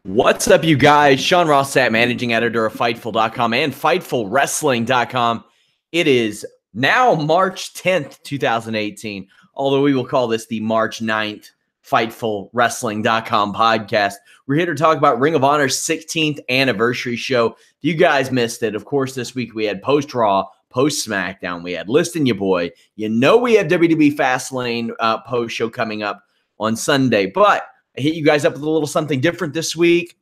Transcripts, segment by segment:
What's up, you guys? Ross Sapp, managing editor of Fightful.com and FightfulWrestling.com. It is now March 10th, 2018, although we will call this the March 9th FightfulWrestling.com podcast. We're here to talk about Ring of Honor's 16th anniversary show. If you guys missed it, of course, this week we had post-Raw, post-SmackDown. We had Listing Your Boy. You know we have WWE Fastlane post-show coming up on Sunday, but I hit you guys up with a little something different this week.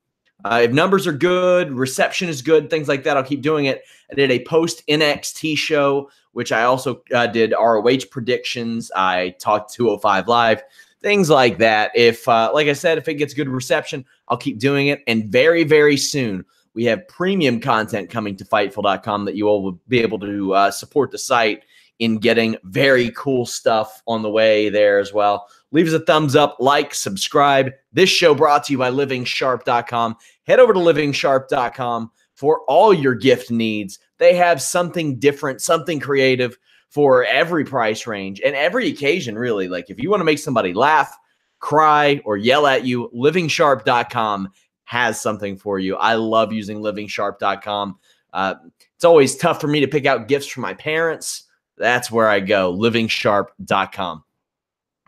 If numbers are good, reception is good, things like that, I'll keep doing it. I did a post-NXT show, which I also did ROH predictions. I talked 205 Live, things like that. If, like I said, if it gets good reception, I'll keep doing it. And very, very soon, we have premium content coming to Fightful.com that you all will be able to support the site in getting very cool stuff on the way there as well. Leave us a thumbs up, like, subscribe. This show brought to you by LivingSharp.com. Head over to LivingSharp.com for all your gift needs. They have something different, something creative for every price range and every occasion, really. Like if you want to make somebody laugh, cry, or yell at you, LivingSharp.com has something for you. I love using LivingSharp.com. It's always tough for me to pick out gifts for my parents. That's where I go, LivingSharp.com.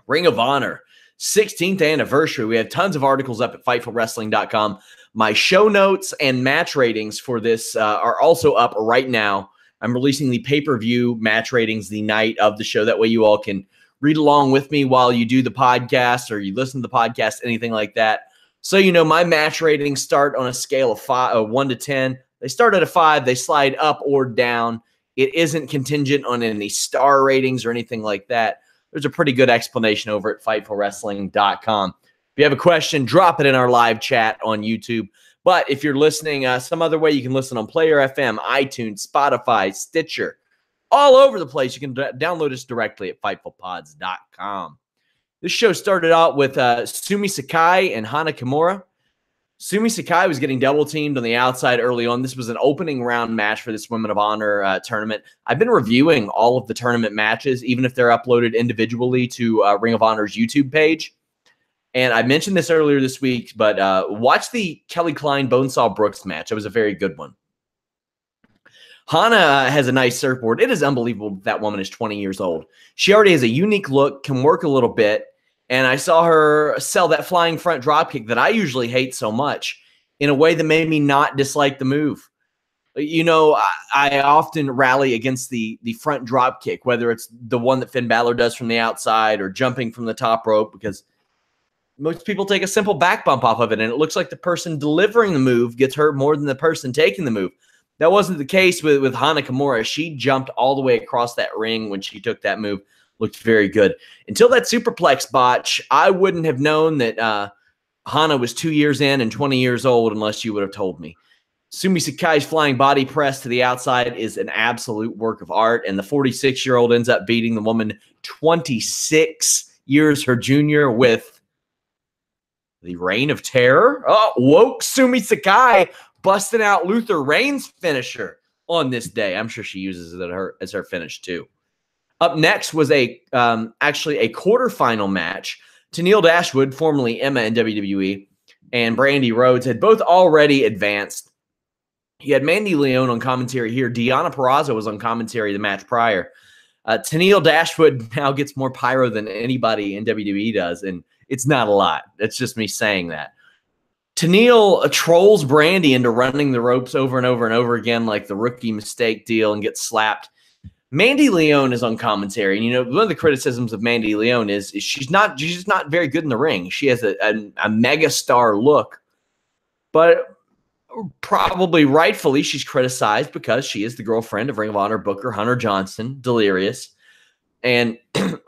Ring of Honor, 16th anniversary. We have tons of articles up at FightfulWrestling.com. My show notes and match ratings for this are also up right now. I'm releasing the pay-per-view match ratings the night of the show. That way you all can read along with me while you do the podcast or you listen to the podcast, anything like that. So you know my match ratings start on a scale of 1 to 10. They start at a 5. They slide up or down. It isn't contingent on any star ratings or anything like that. There's a pretty good explanation over at FightfulWrestling.com. If you have a question, drop it in our live chat on YouTube. But if you're listening some other way, you can listen on Player FM, iTunes, Spotify, Stitcher, all over the place. You can download us directly at FightfulPods.com. This show started out with Sumi Sakai and Hana Kimura. Sumi Sakai was getting double teamed on the outside early on. This was an opening round match for this Women of Honor tournament. I've been reviewing all of the tournament matches, even if they're uploaded individually to Ring of Honor's YouTube page. And I mentioned this earlier this week, but watch the Kelly Klein Bonesaw Brooks match. It was a very good one. Hana has a nice surfboard. It is unbelievable that woman is 20 years old. She already has a unique look, can work a little bit. And I saw her sell that flying front dropkick that I usually hate so much in a way that made me not dislike the move. You know, I often rally against the front dropkick, whether it's the one that Finn Balor does from the outside or jumping from the top rope, because most people take a simple back bump off of it, and it looks like the person delivering the move gets hurt more than the person taking the move. That wasn't the case with Hana Kimura. She jumped all the way across that ring when she took that move. Looked very good. Until that superplex botch, I wouldn't have known that Hana was 2 years in and 20 years old unless you would have told me. Sumi Sakai's flying body press to the outside is an absolute work of art, and the 46-year-old ends up beating the woman 26 years her junior with the Reign of Terror. Oh, woke Sumi Sakai busting out Luther Reigns' finisher on this day. I'm sure she uses it as her finish too. Up next was actually a quarterfinal match. Tenille Dashwood, formerly Emma in WWE, and Brandy Rhodes had both already advanced. You had Mandy Leon on commentary here. Deonna Purrazzo was on commentary the match prior. Tenille Dashwood now gets more pyro than anybody in WWE does, and it's not a lot. It's just me saying that. Tenille trolls Brandy into running the ropes over and over and over again like the rookie mistake deal and gets slapped. Mandy Leon is on commentary, and you know one of the criticisms of Mandy Leon is she's just not very good in the ring. She has a mega star look, but probably rightfully she's criticized because she is the girlfriend of Ring of Honor booker Hunter Johnson, Delirious, and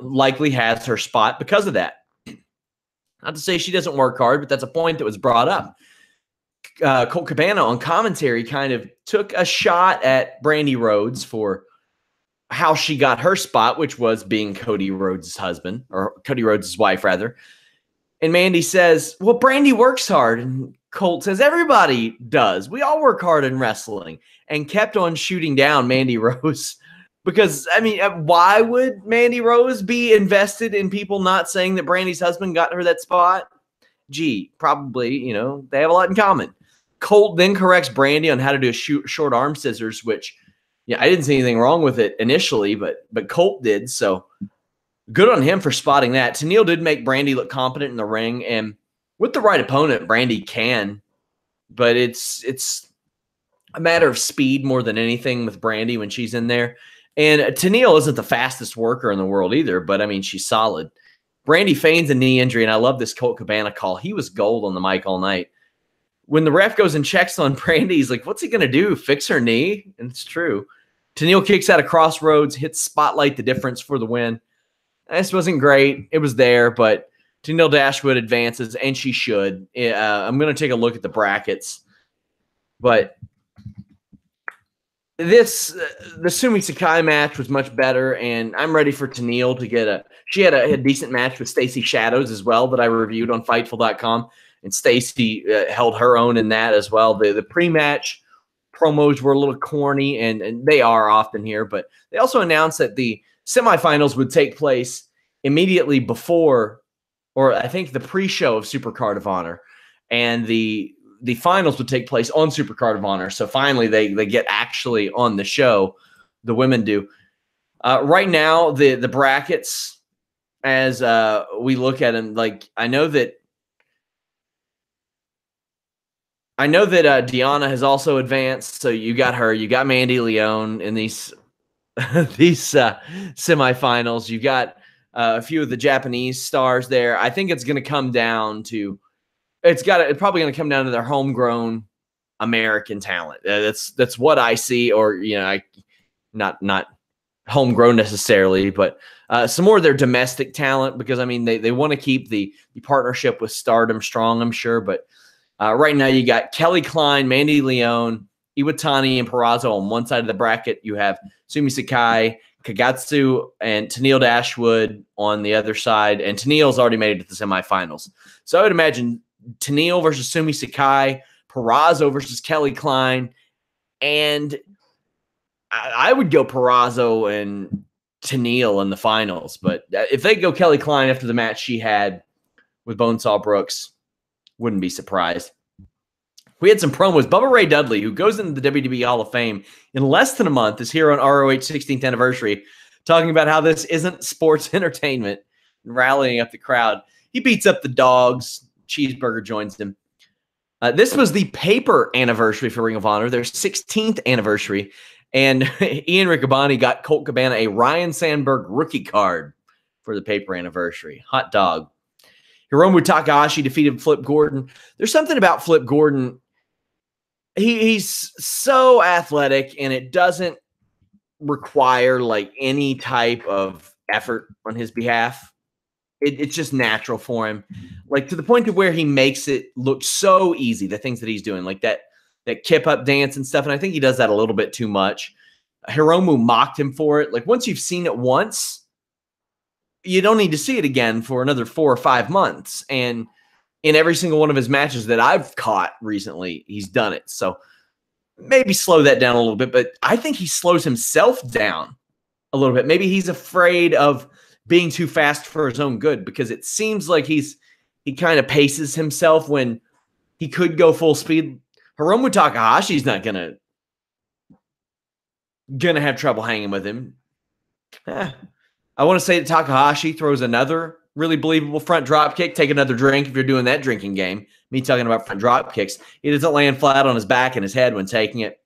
likely has her spot because of that. Not to say she doesn't work hard, but that's a point that was brought up. Colt Cabana on commentary kind of took a shot at Brandy Rhodes for how she got her spot, which was being Cody Rhodes' husband, or Cody Rhodes' wife, rather. And Mandy says, well, Brandy works hard. And Colt says, everybody does. We all work hard in wrestling. And kept on shooting down Mandy Rose. Because, I mean, why would Mandy Rose be invested in people not saying that Brandy's husband got her that spot? gee, probably, they have a lot in common. Colt then corrects Brandy on how to do a short arm scissors, which, I didn't see anything wrong with it initially, but Colt did. So good on him for spotting that. Tenille did make Brandy look competent in the ring, and with the right opponent, Brandy can. But it's a matter of speed more than anything with Brandy when she's in there. And Tenille isn't the fastest worker in the world either, but, I mean, she's solid. Brandy feigns a knee injury, and I love this Colt Cabana call. He was gold on the mic all night. When the ref goes and checks on Brandy, he's like, what's he going to do, fix her knee? And it's true. Tenille kicks out of Crossroads, hits Spotlight the difference for the win. This wasn't great. It was there, but Tenille Dashwood advances, and she should. I'm going to take a look at the brackets. But the Sumi Sakai match was much better, and I'm ready for Tenille to get she had a decent match with Stacey Shadows as well that I reviewed on Fightful.com, and Stacey held her own in that as well. The pre-match promos were a little corny, and they are often here, but they also announced that the semifinals would take place immediately before, or I think the pre-show of Supercard of Honor, and the finals would take place on Supercard of Honor. So finally they get actually on the show, the women do. Right now, the brackets, as we look at them, like I know that Deanna has also advanced. So you got her, you got Mandy Leone in these semifinals. You got a few of the Japanese stars there. I think it's going to come down to it's probably going to come down to their homegrown American talent. That's what I see, or not homegrown necessarily, but some more of their domestic talent, because I mean they want to keep the partnership with Stardom strong, I'm sure. But right now you got Kelly Klein, Mandy Leone, Iwatani, and Purrazzo on one side of the bracket. You have Sumi Sakai, Kagatsu, and Tenille Dashwood on the other side, and Tenille's already made it to the semifinals. So I would imagine Tenille versus Sumi Sakai, Purrazzo versus Kelly Klein, and I would go Purrazzo and Tenille in the finals. But if they go Kelly Klein after the match she had with Bonesaw Brooks, wouldn't be surprised. We had some promos. Bubba Ray Dudley, who goes into the WWE Hall of Fame in less than a month, is here on ROH 16th anniversary, talking about how this isn't sports entertainment and rallying up the crowd. He beats up the dogs. Cheeseburger joins him. This was the paper anniversary for Ring of Honor, their 16th anniversary. And Ian Riccaboni got Colt Cabana a Ryan Sandberg rookie card for the paper anniversary. Hot dog. Hiromu Takahashi defeated Flip Gordon. There's something about Flip Gordon. He's so athletic, and it doesn't require like any type of effort on his behalf. It's just natural for him, like to the point to where he makes it look so easy. The things that he's doing, like that kip up dance and stuff, and I think he does that a little bit too much. Hiromu mocked him for it. Like once you've seen it once, you don't need to see it again for another 4 or 5 months. And in every single one of his matches that I've caught recently, he's done it. So maybe slow that down a little bit, but I think he slows himself down a little bit. Maybe he's afraid of being too fast for his own good, because it seems like he kind of paces himself when he could go full speed. Hiromu Takahashi's not gonna have trouble hanging with him. I want to say that Takahashi throws another really believable front drop kick. Take another drink if you're doing that drinking game. Me talking about front drop kicks. He doesn't land flat on his back and his head when taking it.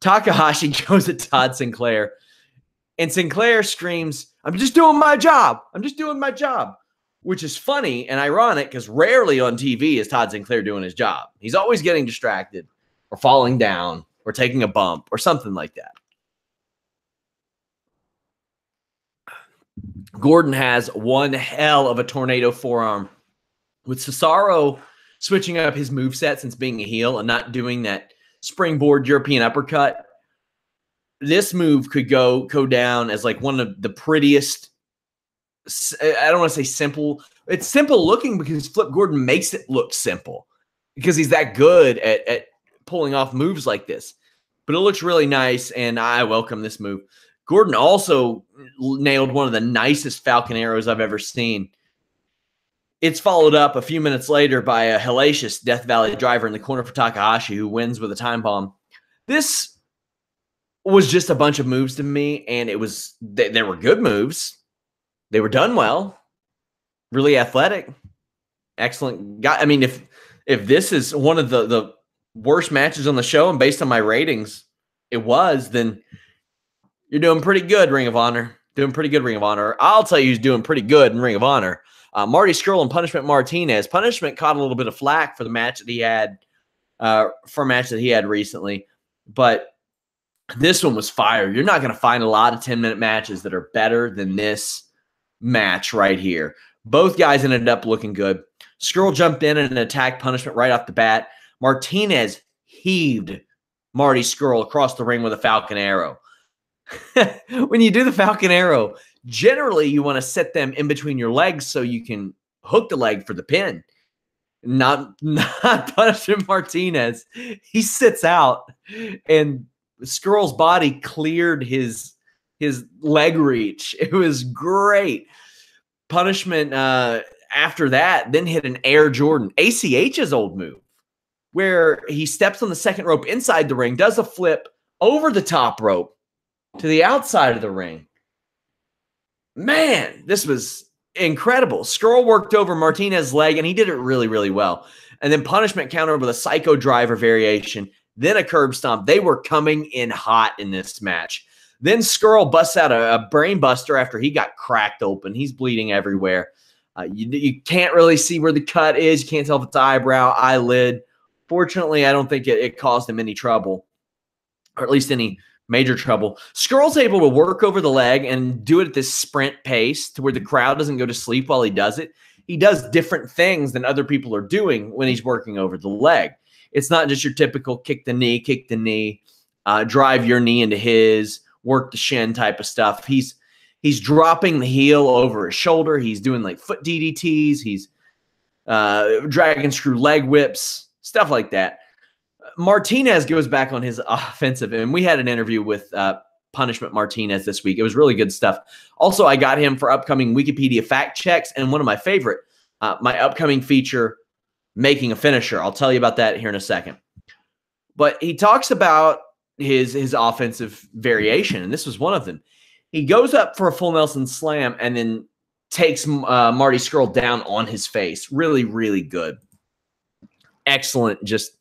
Takahashi goes at Todd Sinclair, and Sinclair screams, "I'm just doing my job. I'm just doing my job," which is funny and ironic because rarely on TV is Todd Sinclair doing his job. He's always getting distracted or falling down or taking a bump or something like that. Gordon has one hell of a tornado forearm, with Cesaro switching up his moveset since being a heel and not doing that springboard European uppercut. This move could go down as like one of the prettiest. I don't want to say simple. It's simple looking because Flip Gordon makes it look simple because he's that good at pulling off moves like this. But it looks really nice, and I welcome this move. Gordon also nailed one of the nicest Falcon arrows I've ever seen. It's followed up a few minutes later by a hellacious Death Valley driver in the corner for Takahashi, who wins with a time bomb. This was just a bunch of moves to me, and they were good moves. They were done well, really athletic, excellent guy. I mean, if this is one of the worst matches on the show, and based on my ratings, it was, then you're doing pretty good, Ring of Honor. Doing pretty good, Ring of Honor. I'll tell you who's doing pretty good in Ring of Honor. Marty Scurll and Punishment Martinez. Punishment caught a little bit of flack for the match that he had, recently, but this one was fire. You're not going to find a lot of 10-minute matches that are better than this match right here. Both guys ended up looking good. Scurll jumped in and attacked Punishment right off the bat. Martinez heaved Marty Scurll across the ring with a Falcon Arrow. When you do the Falcon Arrow, generally you want to set them in between your legs so you can hook the leg for the pin. Not Punishment Martinez. He sits out, and Scurll's body cleared his leg reach. It was great. Punishment after that then hit an Air Jordan, ACH's old move, where he steps on the second rope inside the ring, does a flip over the top rope to the outside of the ring. Man, this was incredible. Scurll worked over Martinez's leg, and he did it really, really well. And then Punishment countered with a Psycho Driver variation, then a curb stomp. They were coming in hot in this match. Then Scurll busts out a brain buster after he got cracked open. He's bleeding everywhere. You can't really see where the cut is. You can't tell if it's eyebrow, eyelid. Fortunately, I don't think it caused him any trouble, or at least any major trouble. Scurll's able to work over the leg and do it at this sprint pace to where the crowd doesn't go to sleep while he does it. He does different things than other people are doing when he's working over the leg. It's not just your typical kick the knee, drive your knee into his, work the shin type of stuff. He's dropping the heel over his shoulder. He's doing like foot DDTs. He's dragon screw leg whips, stuff like that. Martinez goes back on his offensive, and we had an interview with Punishment Martinez this week. It was really good stuff. Also, I got him for upcoming Wikipedia fact checks, and one of my favorite, my upcoming feature, Making a Finisher. I'll tell you about that here in a second. But he talks about his offensive variation, and this was one of them. He goes up for a full Nelson slam and then takes Marty Scurll down on his face. Really, really good. Excellent, just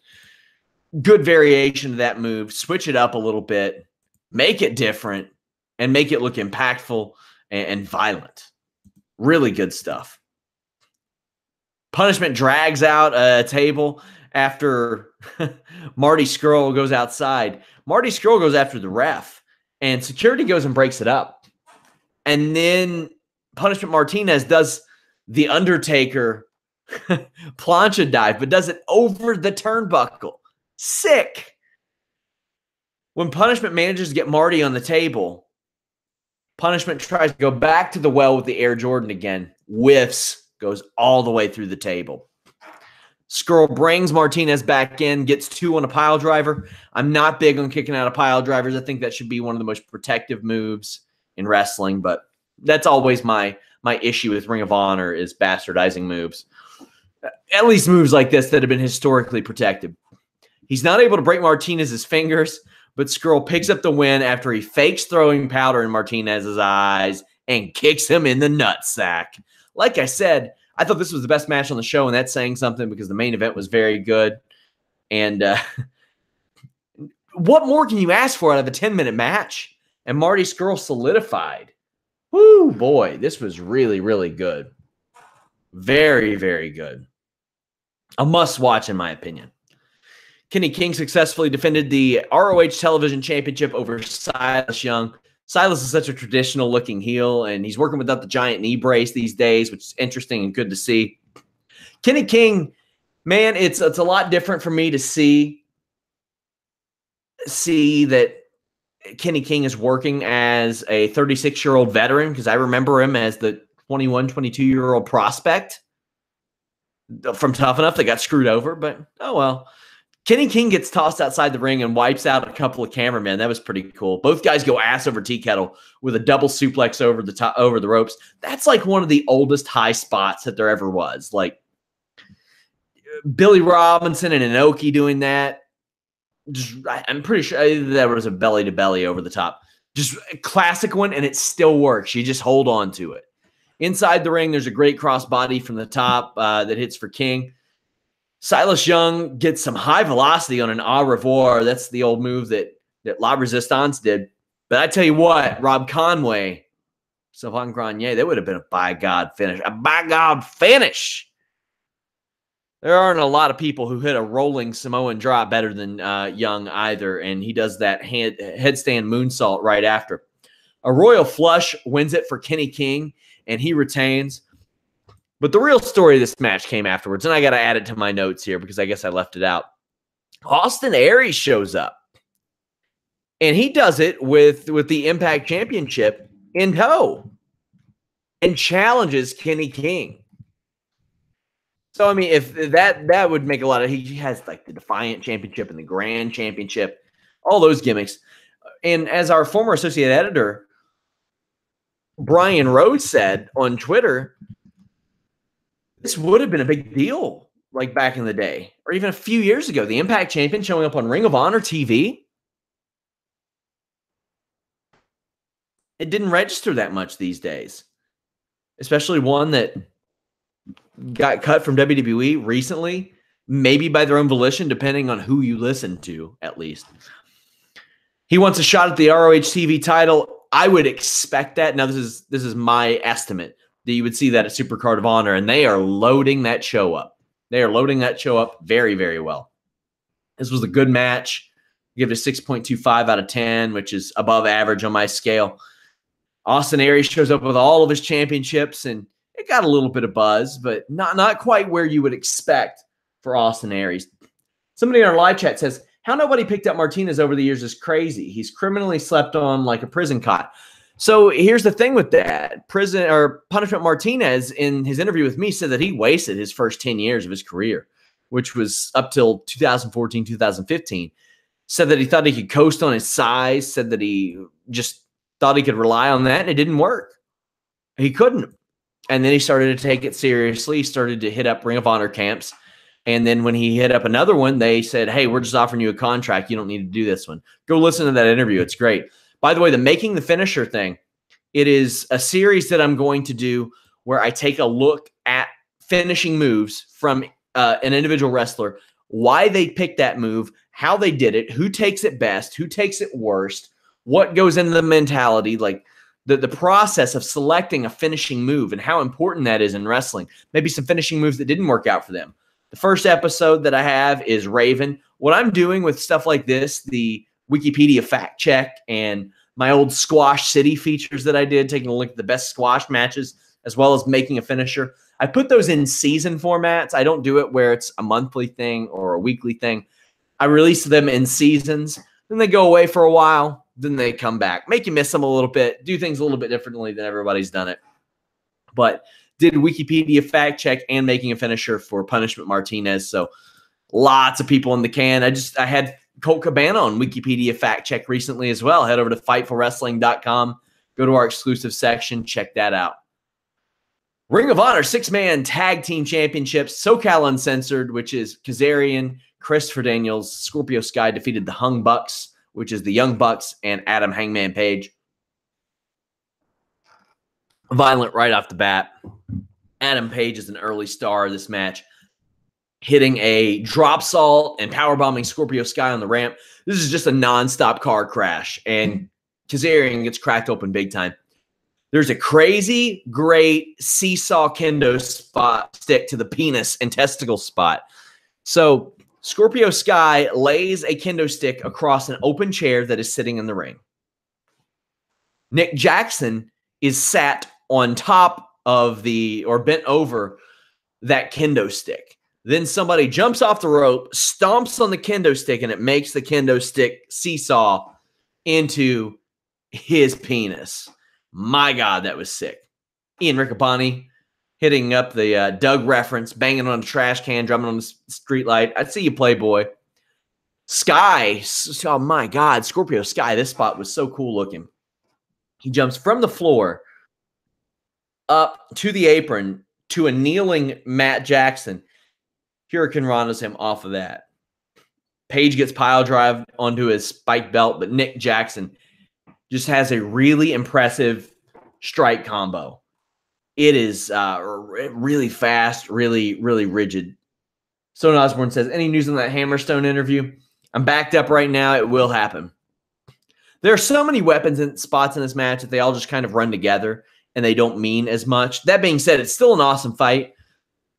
good variation of that move. Switch it up a little bit, make it different, and make it look impactful and violent. Really good stuff. Punishment drags out a table after Marty Scurll goes outside. Marty Scurll goes after the ref, and security goes and breaks it up. And then Punishment Martinez does the Undertaker plancha dive, but does it over the turnbuckle. Sick. When Punishment manages to get Marty on the table, Punishment tries to go back to the well with the Air Jordan again. Whiffs, goes all the way through the table. Scurll brings Martinez back in, gets 2 on a pile driver. I'm not big on kicking out of pile drivers. I think that should be one of the most protective moves in wrestling, but that's always my issue with Ring of Honor is bastardizing moves. At least moves like this that have been historically protected. He's not able to break Martinez's fingers, but Scurll picks up the win after he fakes throwing powder in Martinez's eyes and kicks him in the nutsack. Like I said, I thought this was the best match on the show, and that's saying something because the main event was very good. And what more can you ask for out of a 10-minute match? And Marty Scurll solidified. Whoo, boy, this was really, really good. Very, very good. A must-watch, in my opinion. Kenny King successfully defended the ROH Television Championship over Silas Young. Silas is such a traditional-looking heel, and he's working without the giant knee brace these days, which is interesting and good to see. Kenny King, man, it's a lot different for me to see that Kenny King is working as a 36-year-old veteran, because I remember him as the 21, 22-year-old prospect from Tough Enough that got screwed over, but oh well. Kenny King gets tossed outside the ring and wipes out a couple of cameramen. That was pretty cool. Both guys go ass over tea kettle with a double suplex over the top, over the ropes. That's like one of the oldest high spots that there ever was. Like Billy Robinson and Inoki doing that. I'm pretty sure that was a belly to belly over the top. Just a classic one, and it still works. You just hold on to it. Inside the ring, there's a great crossbody from the top that hits for King. Silas Young gets some high velocity on an au revoir. That's the old move that La Resistance did. But I tell you what, Rob Conway, Sylvain Grenier, that would have been a by God finish. A by God finish. There aren't a lot of people who hit a rolling Samoan drop better than Young either, and he does that headstand moonsault right after. A royal flush wins it for Kenny King, and he retains. But the real story of this match came afterwards, and I got to add it to my notes here because I guess I left it out. Austin Aries shows up, and he does it with the Impact Championship in tow and challenges Kenny King. So, I mean, if that would make a lot of – he has like the Defiant Championship and the Grand Championship, all those gimmicks. And as our former associate editor, Brian Rhodes, said on Twitter – this would have been a big deal, like back in the day, or even a few years ago. The Impact Champion showing up on Ring of Honor TV. It didn't register that much these days, especially one that got cut from WWE recently, maybe by their own volition, depending on who you listen to, at least. He wants a shot at the ROH TV title. I would expect that. Now, this is my estimate. That you would see that at Supercard of Honor, and they are loading that show up. They are loading that show up very, very well. This was a good match. Give it a 6.25 out of 10, which is above average on my scale. Austin Aries shows up with all of his championships, and it got a little bit of buzz, but not quite where you would expect for Austin Aries. Somebody in our live chat says, how nobody picked up Martinez over the years is crazy. He's criminally slept on like a prison cot. So here's the thing with that. Punishment Martinez, in his interview with me, said that he wasted his first 10 years of his career, which was up till 2014, 2015. Said that he thought he could coast on his size, said that he just thought he could rely on that, and it didn't work. He couldn't. And then he started to take it seriously. He started to hit up Ring of Honor camps. And then when he hit up another one, they said, hey, we're just offering you a contract. You don't need to do this one. Go listen to that interview. It's great. By the way, the Making the Finisher thing, it is a series that I'm going to do where I take a look at finishing moves from an individual wrestler, why they picked that move, how they did it, who takes it best, who takes it worst, what goes into the mentality, like the process of selecting a finishing move and how important that is in wrestling. Maybe some finishing moves that didn't work out for them. The first episode that I have is Raven. What I'm doing with stuff like this, the Wikipedia fact check and my old Squash City features that I did, taking a look at the best squash matches, as well as making a finisher. I put those in season formats. I don't do it where it's a monthly thing or a weekly thing. I release them in seasons. Then they go away for a while. Then they come back. Make you miss them a little bit. Do things a little bit differently than everybody's done it. But did Wikipedia fact check and making a finisher for Punishment Martinez. So lots of people in the can. I had Colt Cabana on Wikipedia fact check recently as well. Head over to FightfulWrestling.com. Go to our exclusive section. Check that out. Ring of Honor 6-man tag team championships. SoCal Uncensored, which is Kazarian, Christopher Daniels, Scorpio Sky defeated the Hung Bucks, which is the Young Bucks, and Adam Hangman Page. Violent right off the bat. Adam Page is an early star of this match, hitting a drop salt and powerbombing Scorpio Sky on the ramp. This is just a nonstop car crash, and Kazarian gets cracked open big time. There's a crazy, great seesaw kendo spot stick to the penis and testicle spot. So Scorpio Sky lays a kendo stick across an open chair that is sitting in the ring. Nick Jackson is sat on top of bent over that kendo stick. Then somebody jumps off the rope, stomps on the kendo stick, and it makes the kendo stick seesaw into his penis. My God, that was sick. Ian Riccaboni hitting up the Doug reference, banging on a trash can, drumming on the street light. I see you, Playboy. Sky, oh my God, Scorpio Sky, this spot was so cool looking. He jumps from the floor up to the apron to a kneeling Matt Jackson. Hurricane Ronda's him off of that. Page gets pile drive onto his spike belt, but Nick Jackson just has a really impressive strike combo. It is really fast, really rigid. Stone Osborne says, any news on that Hammerstone interview? I'm backed up right now. It will happen. There are so many weapons and spots in this match that they all just kind of run together and they don't mean as much. That being said, it's still an awesome fight.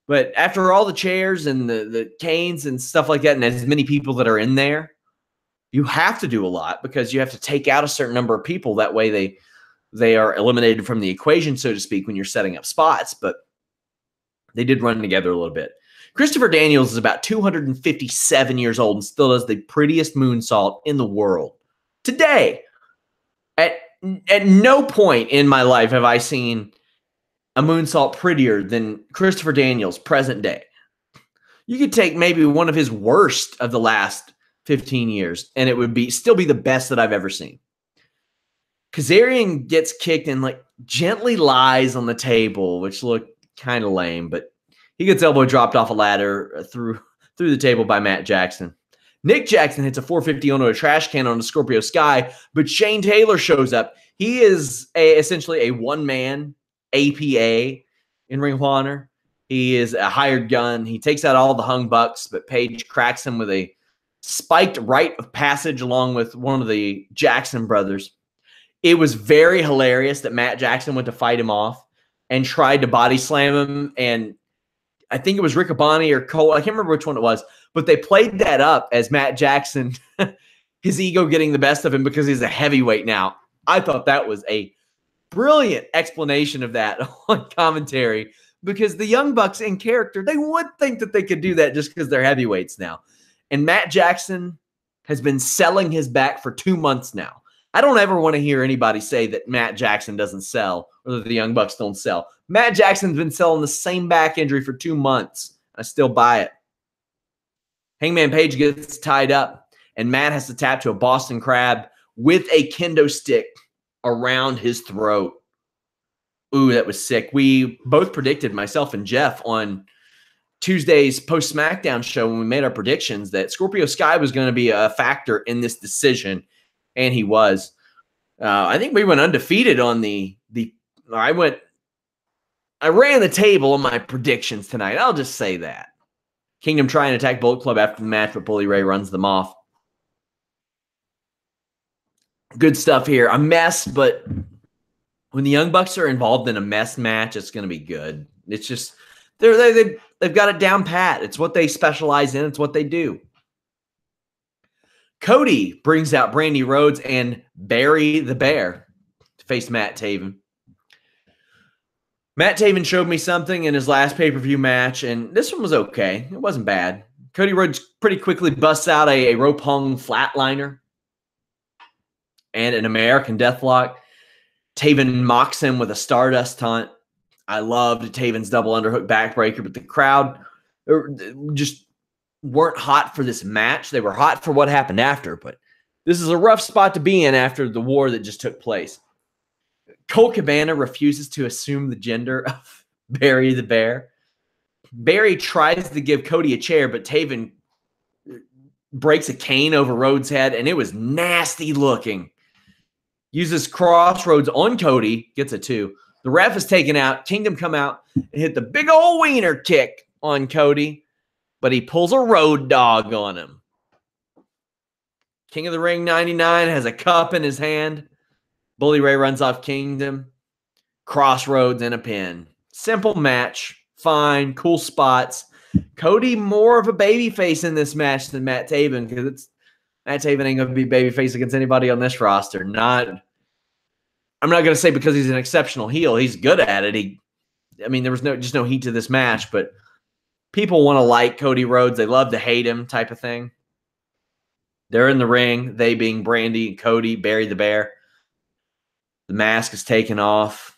But after all the chairs and the canes and stuff like that, and as many people that are in there, you have to do a lot because you have to take out a certain number of people. That way they are eliminated from the equation, so to speak, when you're setting up spots. But they did run together a little bit. Christopher Daniels is about 257 years old and still does the prettiest moonsault in the world. Today, at no point in my life have I seen a moonsault prettier than Christopher Daniels present day. You could take maybe one of his worst of the last 15 years, and it would still be the best that I've ever seen. Kazarian gets kicked and like gently lies on the table, which looked kind of lame, but he gets elbow dropped off a ladder through the table by Matt Jackson. Nick Jackson hits a 450 onto a trash can on a Scorpio Sky, but Shane Taylor shows up. He is essentially a one-man APA in Ring of Honor. He is a hired gun. He takes out all the hung bucks, but Page cracks him with a spiked rite of passage along with one of the Jackson brothers. It was very hilarious that Matt Jackson went to fight him off and tried to body slam him. And I think it was Riccaboni or Cole. I can't remember which one it was, but they played that up as Matt Jackson, his ego getting the best of him because he's a heavyweight now. I thought that was a brilliant explanation of that on commentary because the Young Bucks in character, they would think that they could do that just because they're heavyweights now. And Matt Jackson has been selling his back for 2 months now. I don't ever want to hear anybody say that Matt Jackson doesn't sell or that the Young Bucks don't sell. Matt Jackson's been selling the same back injury for 2 months. I still buy it. Hangman Page gets tied up, and Matt has to tap to a Boston Crab with a kendo stick around his throat. Ooh, that was sick. We both predicted, myself and Jeff, on Tuesday's post-SmackDown show when we made our predictions that Scorpio Sky was going to be a factor in this decision, and he was. I think we went undefeated on I ran the table on my predictions tonight. I'll just say that. Kingdom try and attack Bullet Club after the match, but Bully Ray runs them off. Good stuff here. A mess, but when the Young Bucks are involved in a mess match, it's going to be good. It's just they've got it down pat. It's what they specialize in. It's what they do. Cody brings out Brandy Rhodes and Barry the Bear to face Matt Taven. Matt Taven showed me something in his last pay-per-view match, and this one was okay. It wasn't bad. Cody Rhodes pretty quickly busts out a rope hung flatliner and an American Deathlock. Taven mocks him with a Stardust taunt. I loved Taven's double underhook backbreaker, but the crowd just weren't hot for this match. They were hot for what happened after, but this is a rough spot to be in after the war that just took place. Colt Cabana refuses to assume the gender of Barry the Bear. Barry tries to give Cody a chair, but Taven breaks a cane over Rhodes' head, and it was nasty looking. Uses crossroads on Cody, gets a 2. The ref is taken out. Kingdom come out and hit the big old wiener kick on Cody, but he pulls a road dog on him. King of the Ring 99 has a cup in his hand. Bully Ray runs off Kingdom. Crossroads and a pin. Simple match. Fine. Cool spots. Cody more of a babyface in this match than Matt Taven because Matt Taven ain't going to be babyface against anybody on this roster. I'm not going to say because he's an exceptional heel. He's good at it. There was just no heat to this match, but people want to like Cody Rhodes. They love to hate him type of thing. They're in the ring, they being Brandy, Cody, Barry the Bear. The mask is taken off.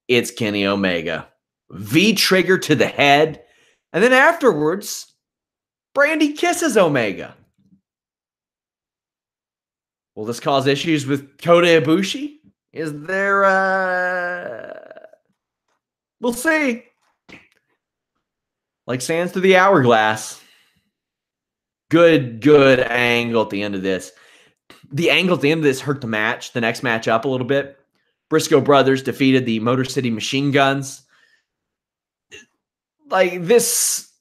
It's Kenny Omega. V-trigger to the head. And then afterwards, Brandy kisses Omega. Will this cause issues with Kota Ibushi? Is there we'll see. Like sands through the hourglass. Good angle at the end of this. The angle at the end of this hurt the match, the next match up a little bit. Briscoe brothers defeated the Motor City Machine Guns. Like, this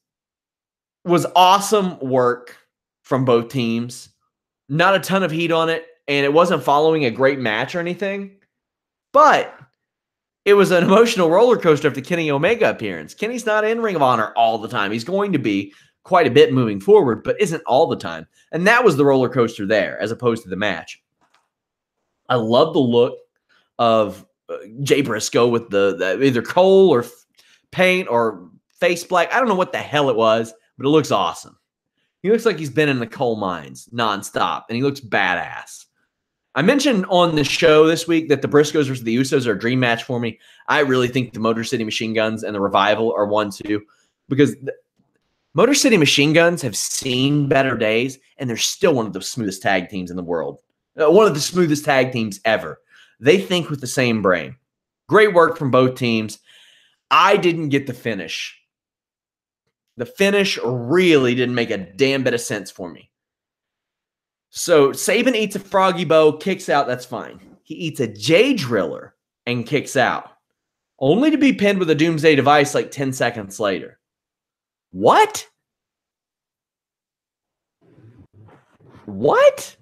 was awesome work from both teams. Not a ton of heat on it, and it wasn't following a great match or anything. But it was an emotional roller coaster after the Kenny Omega appearance. Kenny's not in Ring of Honor all the time. He's going to be quite a bit moving forward, but isn't all the time. And that was the roller coaster there, as opposed to the match. I love the look of Jay Briscoe with the either coal or paint or face black. I don't know what the hell it was, but it looks awesome. He looks like he's been in the coal mines nonstop, and he looks badass. I mentioned on the show this week that the Briscoes versus the Usos are a dream match for me. I really think the Motor City Machine Guns and the Revival are one, too, because Motor City Machine Guns have seen better days, and they're still one of the smoothest tag teams in the world. One of the smoothest tag teams ever. They think with the same brain. Great work from both teams. I didn't get the finish. The finish really didn't make a damn bit of sense for me. So Saban eats a froggy bow, kicks out, that's fine. He eats a J Driller and kicks out, only to be pinned with a Doomsday Device like 10 seconds later. What? What?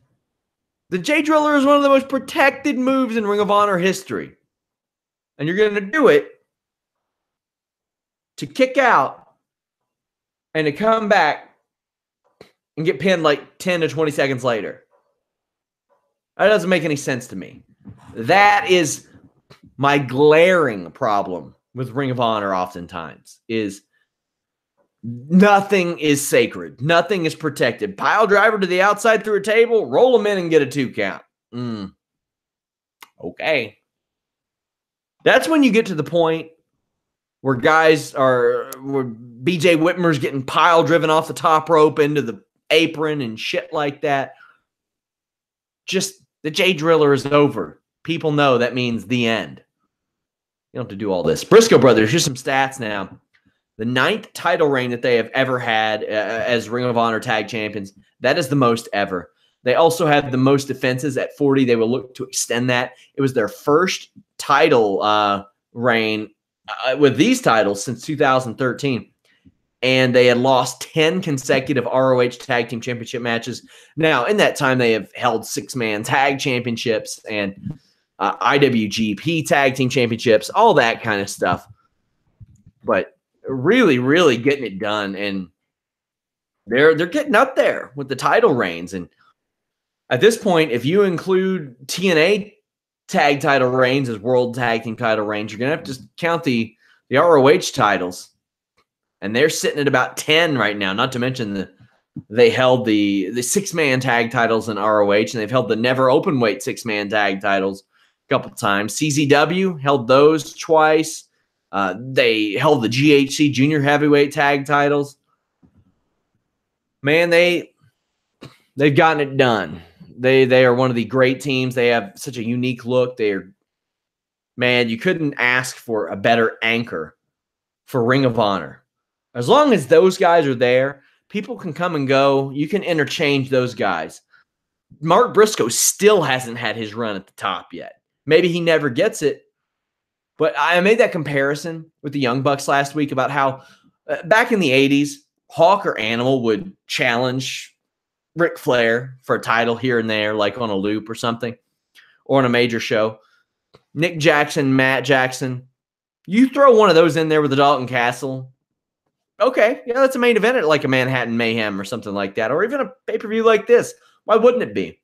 The J Driller is one of the most protected moves in Ring of Honor history. And you're going to do it to kick out and to come back and get pinned like 10 to 20 seconds later. That doesn't make any sense to me. That is my glaring problem with Ring of Honor oftentimes, is nothing is sacred. Nothing is protected. Pile driver to the outside through a table, roll them in and get a 2 count. Okay. That's when you get to the point where where BJ Whitmer's getting pile driven off the top rope into the apron and shit like that. Just the J Driller is over. People know that means the end. You don't have to do all this. Briscoe brothers, here's some stats now. The 9th title reign that they have ever had as Ring of Honor tag champions. That is the most ever. They also have the most defenses at 40. They will look to extend that. It was their first title reign with these titles since 2013. And they had lost 10 consecutive ROH Tag Team Championship matches. Now, in that time, they have held 6-man tag championships and IWGP Tag Team Championships, all that kind of stuff. But really, really getting it done. And they're getting up there with the title reigns. And at this point, if you include TNA tag title reigns as world tag team title reigns, you're going to have to count the ROH titles. And they're sitting at about 10 right now, not to mention they held the 6-man tag titles in ROH, and they've held the never open weight 6-man tag titles a couple times. CZW held those twice. They held the GHC junior heavyweight tag titles. Man, they've gotten it done. They are one of the great teams. They have such a unique look. Man, you couldn't ask for a better anchor for Ring of Honor. As long as those guys are there, people can come and go. You can interchange those guys. Mark Briscoe still hasn't had his run at the top yet. Maybe he never gets it. But I made that comparison with the Young Bucks last week about how back in the 80s, Hawk or Animal would challenge Ric Flair for a title here and there, like on a loop or something, or on a major show. Nick Jackson, Matt Jackson. You throw one of those in there with the Dalton Castle. Okay, yeah, that's a main event at like a Manhattan Mayhem or something like that, or even a pay-per-view like this. Why wouldn't it be?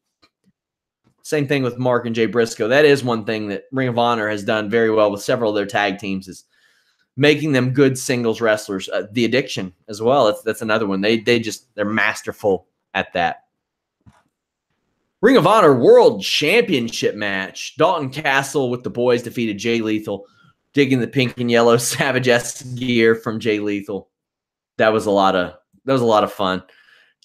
Same thing with Mark and Jay Briscoe. That is one thing that Ring of Honor has done very well with several of their tag teams, is making them good singles wrestlers. The Addiction as well. That's another one. They're masterful at that. Ring of Honor World Championship match. Dalton Castle with the boys defeated Jay Lethal, digging the pink and yellow Savage S gear from Jay Lethal. That was a lot of fun.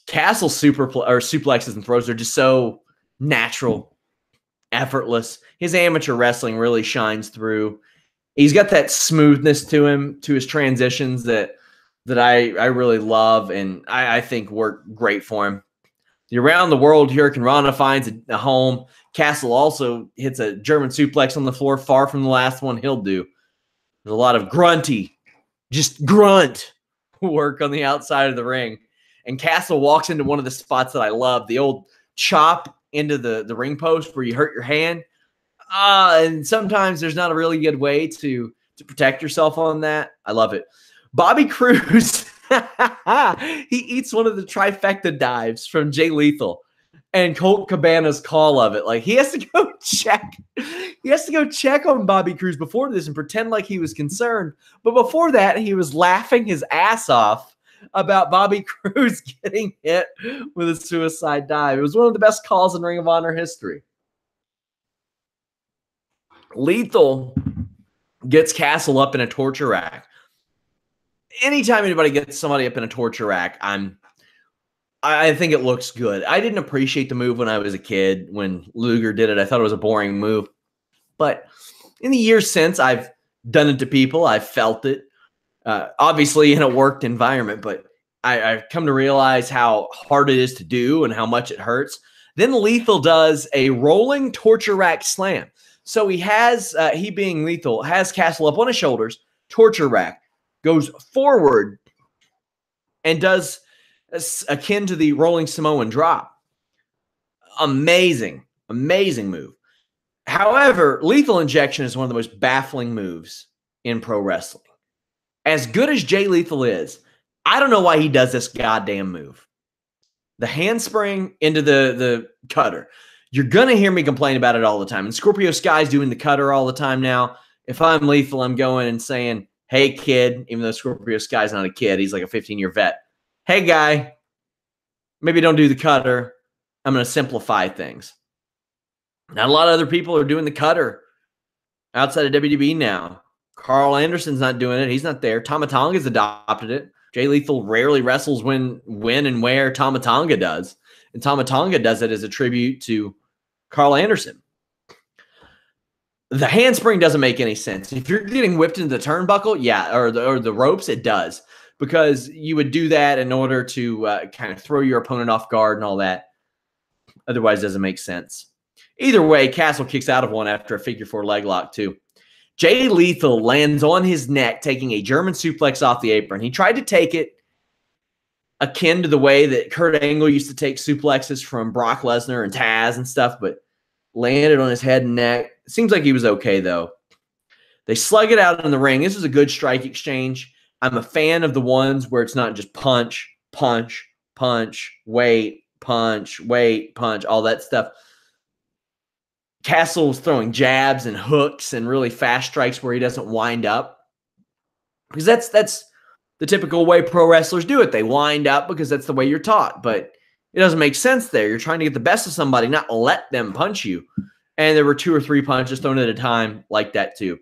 Castle suplexes and throws are just so natural, effortless. His amateur wrestling really shines through. He's got that smoothness to him, to his transitions that I really love, and I think work great for him. The Around the World Hurricane Rana finds a home. Castle also hits a German suplex on the floor, far from the last one he'll do. There's a lot of grunty, just grunt work on the outside of the ring. And Castle walks into one of the spots that I love, the old chop into the ring post where you hurt your hand. And sometimes there's not a really good way to protect yourself on that. I love it. Bobby Cruz, he eats one of the trifecta dives from Jay Lethal and Colt Cabana's call of it. Like, he has to go check. He has to go check on Bobby Cruz before this and pretend like he was concerned. But before that, he was laughing his ass off about Bobby Cruz getting hit with a suicide dive. It was one of the best calls in Ring of Honor history. Lethal gets Castle up in a torture rack. Anytime anybody gets somebody up in a torture rack, I think it looks good. I didn't appreciate the move when I was a kid. When Luger did it, I thought it was a boring move. But in the years since, I've done it to people. I've felt it. Obviously in a worked environment, but I've come to realize how hard it is to do and how much it hurts. Then Lethal does a rolling torture rack slam. So he has, he being Lethal, has Castle up on his shoulders, torture rack, goes forward, and does akin to the rolling Samoan drop. Amazing, amazing move. However, Lethal Injection is one of the most baffling moves in pro wrestling. As good as Jay Lethal is, I don't know why he does this goddamn move. The handspring into the cutter. You're going to hear me complain about it all the time. And Scorpio Sky's doing the cutter all the time now. If I'm Lethal, I'm going and saying, hey, kid, even though Scorpio Sky's not a kid, he's like a 15-year vet. Hey, guy, maybe don't do the cutter. I'm going to simplify things. Not a lot of other people are doing the cutter outside of WWE now. Carl Anderson's not doing it. He's not there. Tama Tonga's adopted it. Jay Lethal rarely wrestles when and where Tama Tonga does. And Tama Tonga does it as a tribute to Carl Anderson. The handspring doesn't make any sense. If you're getting whipped into the turnbuckle, yeah, or the ropes, it does. Because you would do that in order to kind of throw your opponent off guard and all that. Otherwise, it doesn't make sense. Either way, Castle kicks out of one after a figure four leg lock, too. Jay Lethal lands on his neck, taking a German suplex off the apron. He tried to take it akin to the way that Kurt Angle used to take suplexes from Brock Lesnar and Taz and stuff, but landed on his head and neck. It seems like he was okay, though. They slug it out in the ring. This is a good strike exchange. I'm a fan of the ones where it's not just punch, punch, punch, wait, punch, all that stuff. Castle was throwing jabs and hooks and really fast strikes where he doesn't wind up. Because that's the typical way pro wrestlers do it. They wind up because that's the way you're taught. But it doesn't make sense there. You're trying to get the best of somebody, not let them punch you. And there were 2 or 3 punches thrown at a time like that too.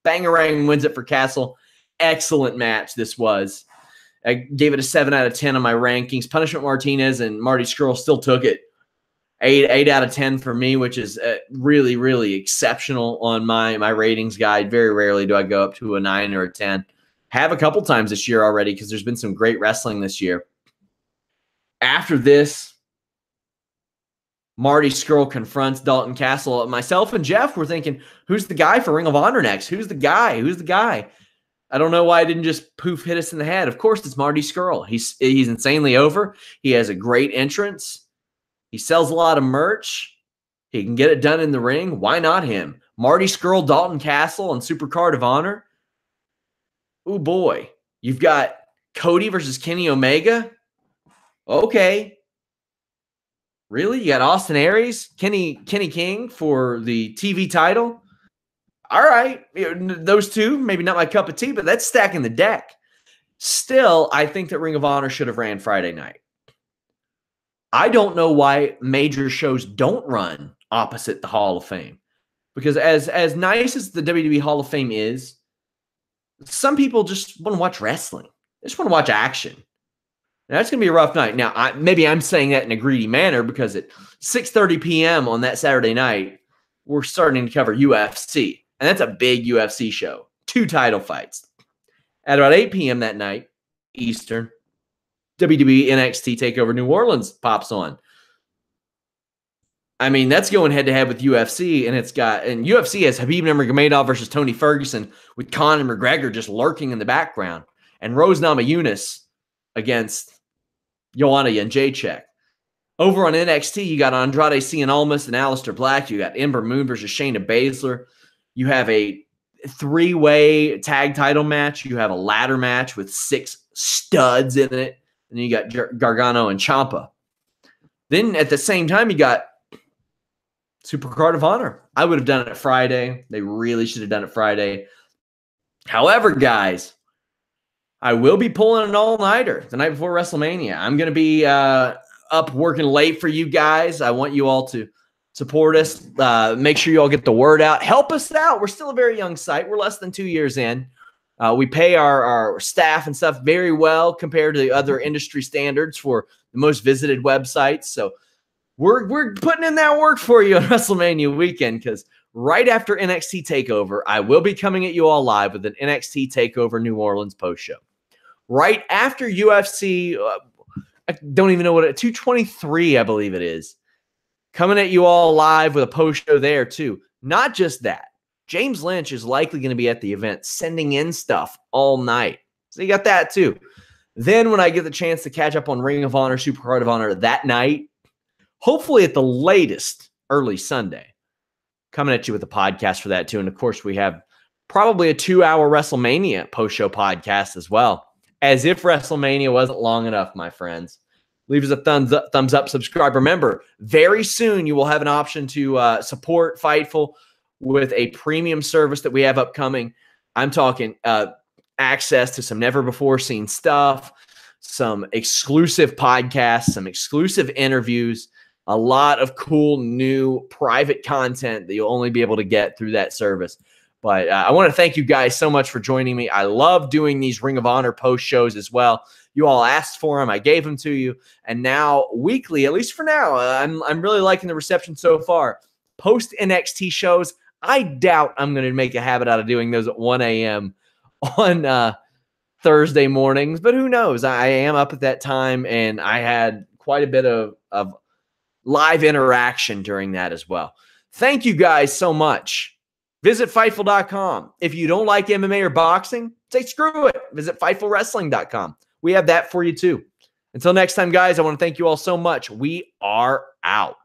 Bangarang wins it for Castle. Excellent match this was. I gave it a 7 out of 10 on my rankings. Punishment Martinez and Marty Scurll still took it. 8 out of 10 for me, which is really, really exceptional on my ratings guide. Very rarely do I go up to a 9 or a 10. Have a couple times this year already because there's been some great wrestling this year. After this, Marty Scurll confronts Dalton Castle. Myself and Jeff were thinking, who's the guy for Ring of Honor next? Who's the guy? Who's the guy? I don't know why it didn't just poof hit us in the head. Of course, it's Marty Scurll. He's insanely over. He has a great entrance. He sells a lot of merch. He can get it done in the ring. Why not him? Marty Scurll, Dalton Castle, and Supercard of Honor. Oh, boy. You've got Cody versus Kenny Omega. Okay. Really? You got Austin Aries, Kenny King for the TV title? All right. Those two, maybe not my cup of tea, but that's stacking the deck. Still, I think that Ring of Honor should have ran Friday night. I don't know why major shows don't run opposite the Hall of Fame. Because as nice as the WWE Hall of Fame is, some people just want to watch wrestling. They just want to watch action. That's going to be a rough night. Now, maybe I'm saying that in a greedy manner because at 6:30 p.m. on that Saturday night, we're starting to cover UFC. And that's a big UFC show. 2 title fights. At about 8 p.m. that night, Eastern, WWE NXT TakeOver New Orleans pops on. I mean, that's going head-to-head with UFC, and UFC has Khabib Nurmagomedov versus Tony Ferguson with Conor McGregor just lurking in the background, and Rose Namajunas against Joanna Jędrzejczyk. Over on NXT, you got Andrade Cien Almas and Aleister Black. You got Ember Moon versus Shayna Baszler. You have a 3-way tag title match. You have a ladder match with 6 studs in it. And you got Gargano and Ciampa. Then at the same time, you got Supercard of Honor. I would have done it Friday. They really should have done it Friday. However, guys, I will be pulling an all-nighter the night before WrestleMania. I'm going to be up working late for you guys. I want you all to support us. Make sure you all get the word out. Help us out. We're still a very young site. We're less than 2 years in. We pay our staff and stuff very well compared to the other industry standards for the most visited websites. So we're putting in that work for you on WrestleMania weekend because right after NXT TakeOver, I will be coming at you all live with an NXT TakeOver New Orleans post show. Right after UFC, I don't even know what 223, I believe it is. Coming at you all live with a post show there too. Not just that. James Lynch is likely going to be at the event sending in stuff all night. So you got that too. Then when I get the chance to catch up on Ring of Honor, Supercard of Honor that night, hopefully at the latest early Sunday, coming at you with a podcast for that too. And of course, we have probably a 2-hour WrestleMania post-show podcast as well. As if WrestleMania wasn't long enough, my friends. Leave us a thumbs up, subscribe. Remember, very soon you will have an option to support Fightful with a premium service that we have upcoming. I'm talking access to some never-before-seen stuff, some exclusive podcasts, some exclusive interviews, a lot of cool new private content that you'll only be able to get through that service. But I want to thank you guys so much for joining me. I love doing these Ring of Honor post shows as well. You all asked for them. I gave them to you. And now weekly, at least for now, I'm really liking the reception so far. Post NXT shows, I doubt I'm going to make a habit out of doing those at 1 a.m. on Thursday mornings. But who knows? I am up at that time, and I had quite a bit of live interaction during that as well. Thank you guys so much. Visit Fightful.com. If you don't like MMA or boxing, say screw it. Visit FightfulWrestling.com. We have that for you too. Until next time, guys, I want to thank you all so much. We are out.